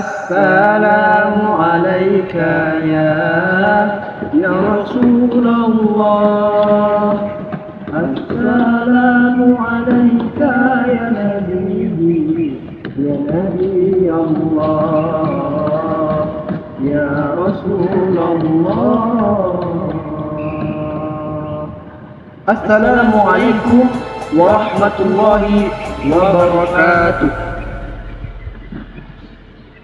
Assalamu alayka ya Rasulullah. Assalamu alayka ya Nabi, ya Nabi Allah, ya Rasulullah. Assalamualaikum warahmatullahi wabarakatuh.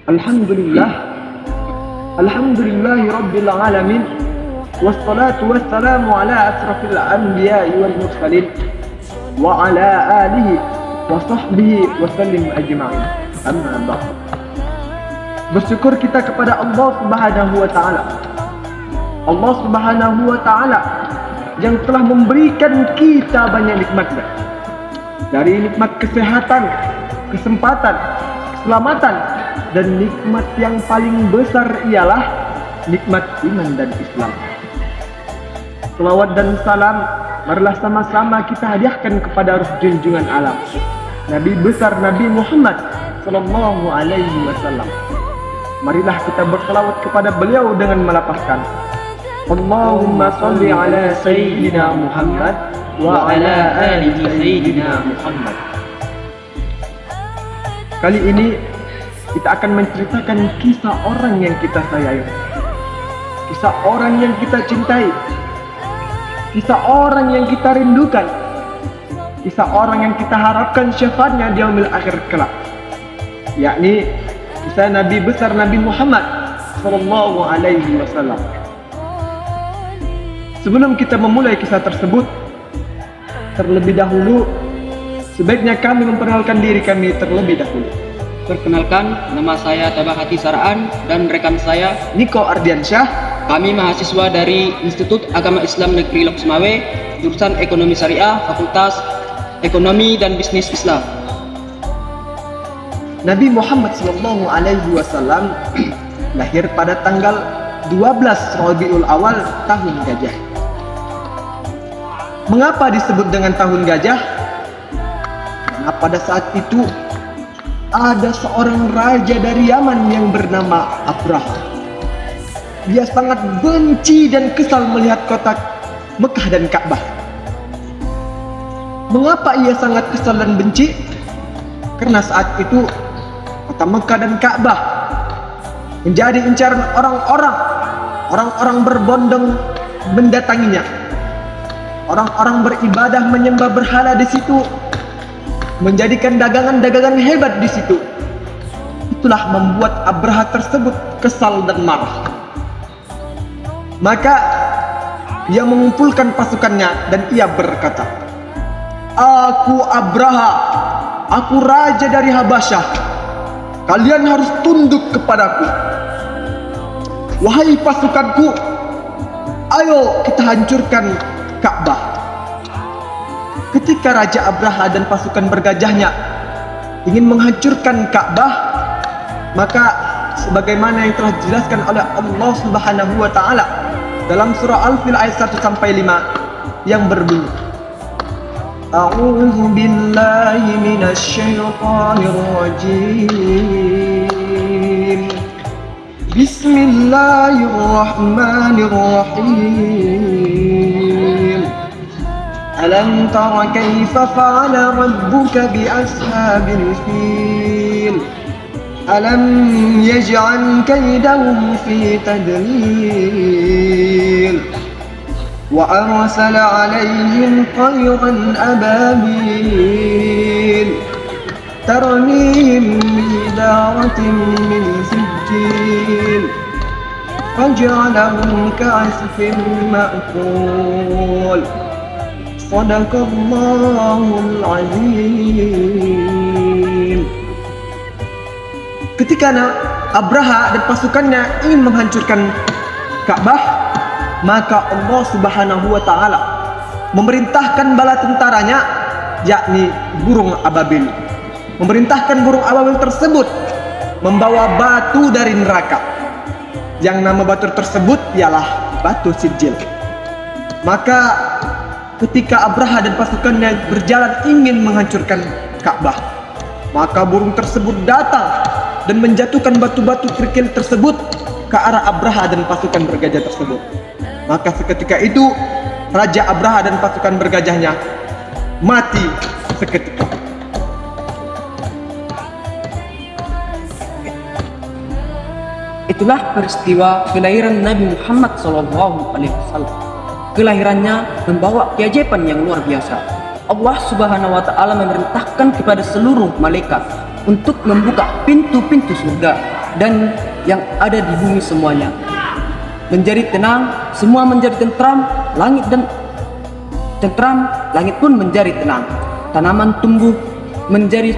Alhamdulillahi rabbil alamin. Wassalatu wassalamu ala asrafil anbiya'i wal mursalin wa ala alihi wa sahbihi wa sallim ajma'in. Amma ba'd. Bersyukur kita kepada Allah Subhanahu wa taala. Allah Subhanahu wa taala yang telah memberikan kita banyak nikmatnya. Dari nikmat kesehatan, kesempatan, keselamatan, dan nikmat yang paling besar ialah nikmat iman dan Islam. Selawat dan salam marilah sama-sama kita hadiahkan kepada ruh junjungan alam, Nabi besar Nabi Muhammad sallallahu alaihi wasallam. Marilah kita berselawat kepada beliau dengan melafazkan Allahumma salli ala Sayyidina Muhammad wa ala alihi Sayyidina Muhammad. Kali ini kita akan menceritakan kisah orang yang kita sayangi, kisah orang yang kita cintai, kisah orang yang kita rindukan, kisah orang yang kita harapkan syafaatnya di yaumil akhir kelak, yakni kisah Nabi besar Nabi Muhammad sallallahu alaihi wasallam. Sebelum kita memulai kisah tersebut, terlebih dahulu sebaiknya kami memperkenalkan diri kami terlebih dahulu. Perkenalkan, nama saya Tabahati Saraan dan rekan saya Niko Ardiansyah. Kami mahasiswa dari Institut Agama Islam Negeri Lok Sumawe, jurusan Ekonomi Syariah, Fakultas Ekonomi dan Bisnis Islam. Nabi Muhammad sallallahu alaihi wasallam lahir pada tanggal 12 Rabiul Awal tahun gajah. Mengapa disebut dengan tahun gajah? Karena pada saat itu ada seorang raja dari Yaman yang bernama Abraha. Dia sangat benci dan kesal melihat kota Mekah dan Ka'bah. Mengapa ia sangat kesal dan benci? Karena saat itu kota Mekah dan Ka'bah menjadi incaran orang-orang berbondong mendatanginya. Orang-orang beribadah menyembah berhala di situ, menjadikan dagangan-dagangan hebat di situ. Itulah membuat Abraha tersebut kesal dan marah. Maka ia mengumpulkan pasukannya dan ia berkata, "Aku Abraha, aku raja dari Habasyah. Kalian harus tunduk kepadaku. Wahai pasukanku, ayo kita hancurkan Ka'bah." Ketika Raja Abraha dan pasukan bergajahnya ingin menghancurkan Ka'bah, maka sebagaimana yang telah dijelaskan oleh Allah Subhanahu wa taala dalam surah Al-Fil ayat 1 sampai 5 yang berbunyi, A'udzu billahi minasy syaithanir rajim. Bismillahirrahmanirrahim. Alam tara kaifa fa'ala rabbuka bi ashabil fil? Alam yaj'al kaydahum fi tadlil? Wa arsala 'alayhim tayran ababil tarmihim bihijaratin min sijil faj'alahum ka'asfin ma'kul. Shadaqallahul azim. Ketika Abraha dan pasukannya ingin menghancurkan Ka'bah, maka Allah Subhanahu wa taala memerintahkan bala tentaranya, yakni burung ababil. Memerintahkan burung ababil tersebut membawa batu dari neraka. Yang nama batu tersebut ialah batu sijil. Maka ketika Abraha dan pasukannya berjalan ingin menghancurkan Ka'bah, maka burung tersebut datang dan menjatuhkan batu-batu kerikil tersebut ke arah Abraha dan pasukan bergajah tersebut. Maka seketika itu Raja Abraha dan pasukan bergajahnya mati seketika. Itulah peristiwa kelahiran Nabi Muhammad SAW. Kelahirannya membawa keajaiban yang luar biasa. Allah Subhanahu wa Ta'ala memerintahkan kepada seluruh malaikat untuk membuka pintu-pintu surga dan yang ada di bumi semuanya. Menjadi tenang, semua menjadi tentram, langit dan tentram, langit pun menjadi tenang. Tanaman tumbuh menjadi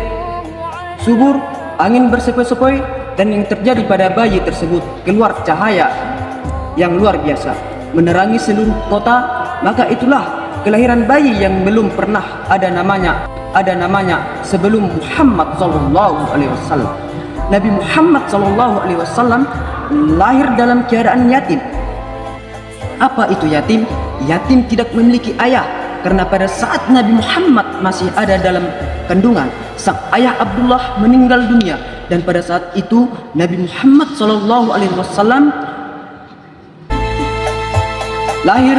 subur, angin bersepoi-sepoi, dan yang terjadi pada bayi tersebut keluar cahaya yang luar biasa menerangi seluruh kota. Maka itulah kelahiran bayi yang belum pernah ada namanya sebelum Muhammad sallallahu alaihi wasallam. Nabi Muhammad sallallahu alaihi wasallam lahir dalam keadaan yatim. Apa itu yatim? Yatim tidak memiliki ayah, karena pada saat Nabi Muhammad masih ada dalam kandungan, sang ayah Abdullah meninggal dunia. Dan pada saat itu Nabi Muhammad sallallahu alaihi wasallam lahir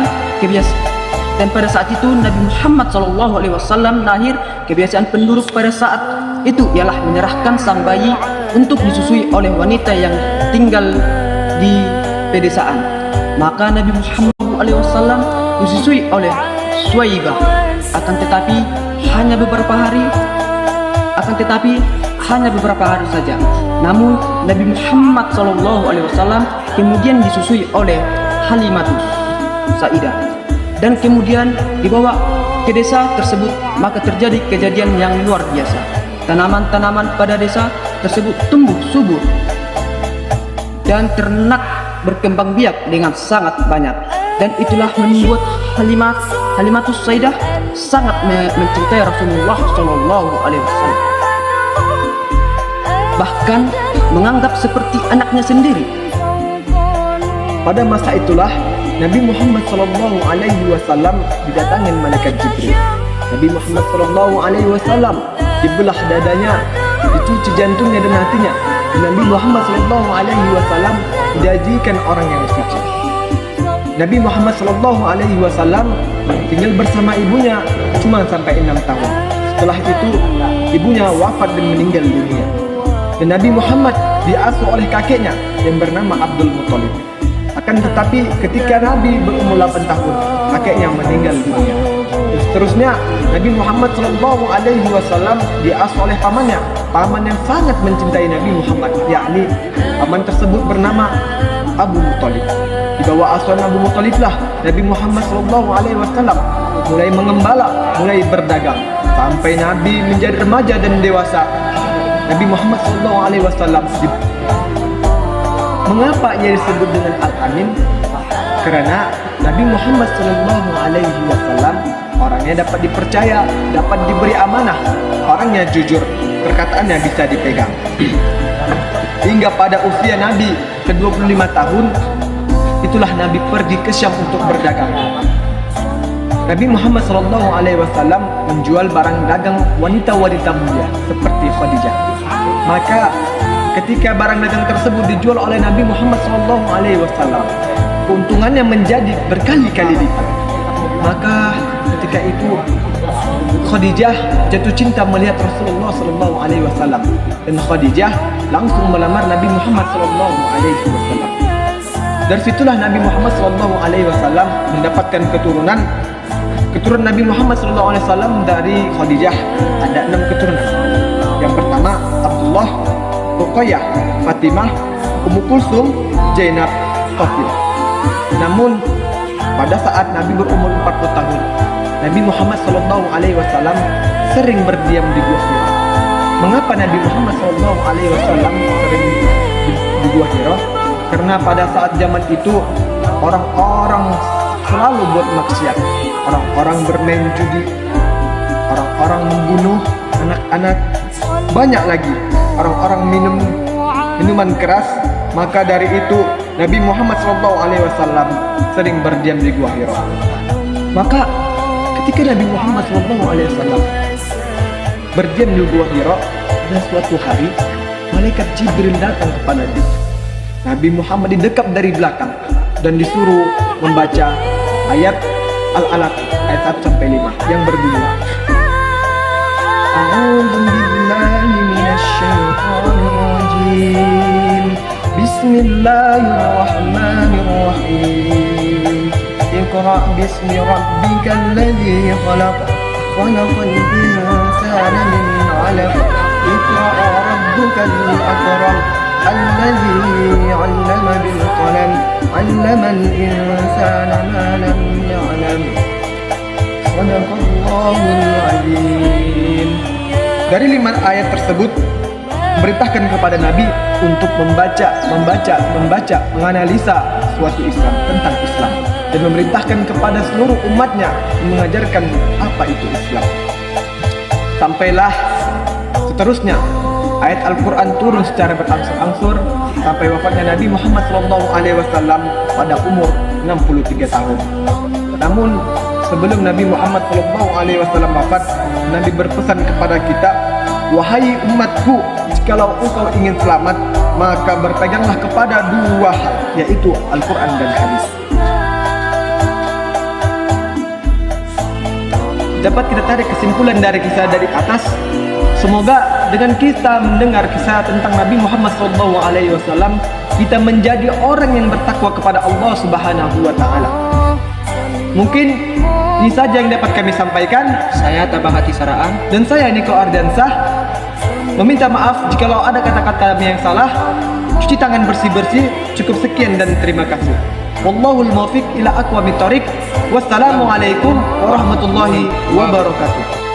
dan pada saat itu Nabi Muhammad sallallahu alaihi wasallam lahir. Kebiasaan penduduk pada saat itu ialah menyerahkan sang bayi untuk disusui oleh wanita yang tinggal di pedesaan. Maka Nabi Muhammad sallallahu alaihi wasallam disusui oleh Suwaibah. Akan tetapi hanya beberapa hari saja. Namun Nabi Muhammad SAW kemudian disusui oleh Halimatus Saidah dan kemudian dibawa ke desa tersebut. Maka terjadi kejadian yang luar biasa. Tanaman-tanaman pada desa tersebut tumbuh subur dan ternak berkembang biak dengan sangat banyak. Dan itulah membuat Halimatus Saidah sangat mencintai Rasulullah SAW, bahkan menganggap seperti anaknya sendiri. Pada masa itulah Nabi Muhammad SAW didatangi malaikat Jibril. Nabi Muhammad SAW dibelah dadanya, dicuci jantungnya dan hatinya. Nabi Muhammad SAW dijadikan orang yang suci. Nabi Muhammad SAW tinggal bersama ibunya cuma sampai 6 tahun. Setelah itu ibunya wafat dan meninggal dunia. Dan Nabi Muhammad diasuh oleh kakeknya yang bernama Abdul Muthalib. Akan tetapi ketika Nabi berumur 8 tahun, kakeknya meninggal dunia. Dan seterusnya Nabi Muhammad SAW diasuh oleh pamannya, paman yang sangat mencintai Nabi Muhammad, yakni paman tersebut bernama Abu Muthalib. Di bawah asuhan Abu Muthalib lah Nabi Muhammad SAW mulai mengembala, mulai berdagang sampai Nabi menjadi remaja dan dewasa. Nabi Muhammad SAW mengapa ia disebut dengan Al-Amin? Karena Nabi Muhammad SAW orangnya dapat dipercaya, dapat diberi amanah, orangnya jujur, perkataannya bisa dipegang. Hingga pada usia Nabi ke-25 tahun, itulah Nabi pergi ke Syam untuk berdagang. Nabi Muhammad SAW menjual barang dagang wanita-wanita mulia seperti Khadijah. Maka ketika barang dagang tersebut dijual oleh Nabi Muhammad SAW, keuntungannya menjadi berkali-kali lipat. Maka ketika itu Khadijah jatuh cinta melihat Rasulullah SAW, dan Khadijah langsung melamar Nabi Muhammad SAW. Dari situlah Nabi Muhammad SAW mendapatkan keturunan Nabi Muhammad SAW. Dari Khadijah ada 6 keturunan. Yang pertama Abdullah, Ruqayyah, Fatimah, Ummu Kulsum, Zainab, Fatimah. Namun pada saat Nabi berumur 40 tahun, Nabi Muhammad SAW sering berdiam di Gua Hira. Mengapa Nabi Muhammad SAW sering di Gua Hira? Karena pada saat zaman itu orang-orang selalu buat maksiat, orang-orang bermain judi, orang-orang membunuh anak-anak, banyak lagi orang-orang minum minuman keras. Maka dari itu Nabi Muhammad SAW sering berdiam di Gua Hira. Maka ketika Nabi Muhammad SAW berdiam di Gua Hira, dan suatu hari malaikat Jibril datang kepadanya. Nabi Muhammad didekap dari belakang dan disuruh membaca ayat Al-Alaq ayat 1 sampai 5 yang berbunyi, A'udzu billahi minasyaitonir rajim. Bismillahirrahmanirrahim. Iqra' bismi rabbikal ladzi khalaq. Khalaqal insana min 'alaq. Iqra' rabbukal akram. الذي علم بالقلم علم الإنسان ما لم يعلم صدق الله العظيم. Dari 5 ayat tersebut memerintahkan kepada Nabi untuk membaca, menganalisa suatu Islam, tentang Islam, dan memerintahkan kepada seluruh umatnya mengajarkan apa itu Islam. Sampailah seterusnya ayat Al-Quran turun secara berangsur-angsur sampai wafatnya Nabi Muhammad SAW pada umur 63 tahun. Namun sebelum Nabi Muhammad SAW wafat, Nabi berpesan kepada kita, wahai umatku, jikalau engkau ingin selamat, maka berpeganglah kepada 2 hal, yaitu Al-Quran dan hadis. Dapat kita tarik kesimpulan dari kisah dari atas. Semoga dengan kita mendengar kisah tentang Nabi Muhammad SAW, kita menjadi orang yang bertakwa kepada Allah Subhanahu wa Ta'ala. Mungkin ini saja yang dapat kami sampaikan. Saya Tabang Hati Saraan. Dan saya Niko Ardiansah. Meminta maaf jikalau ada kata-kata kami yang salah. Cuci tangan bersih-bersih. Cukup sekian dan terima kasih. Wallahul muwaffiq ila aqwamit thoriq. Wassalamualaikum warahmatullahi wabarakatuh.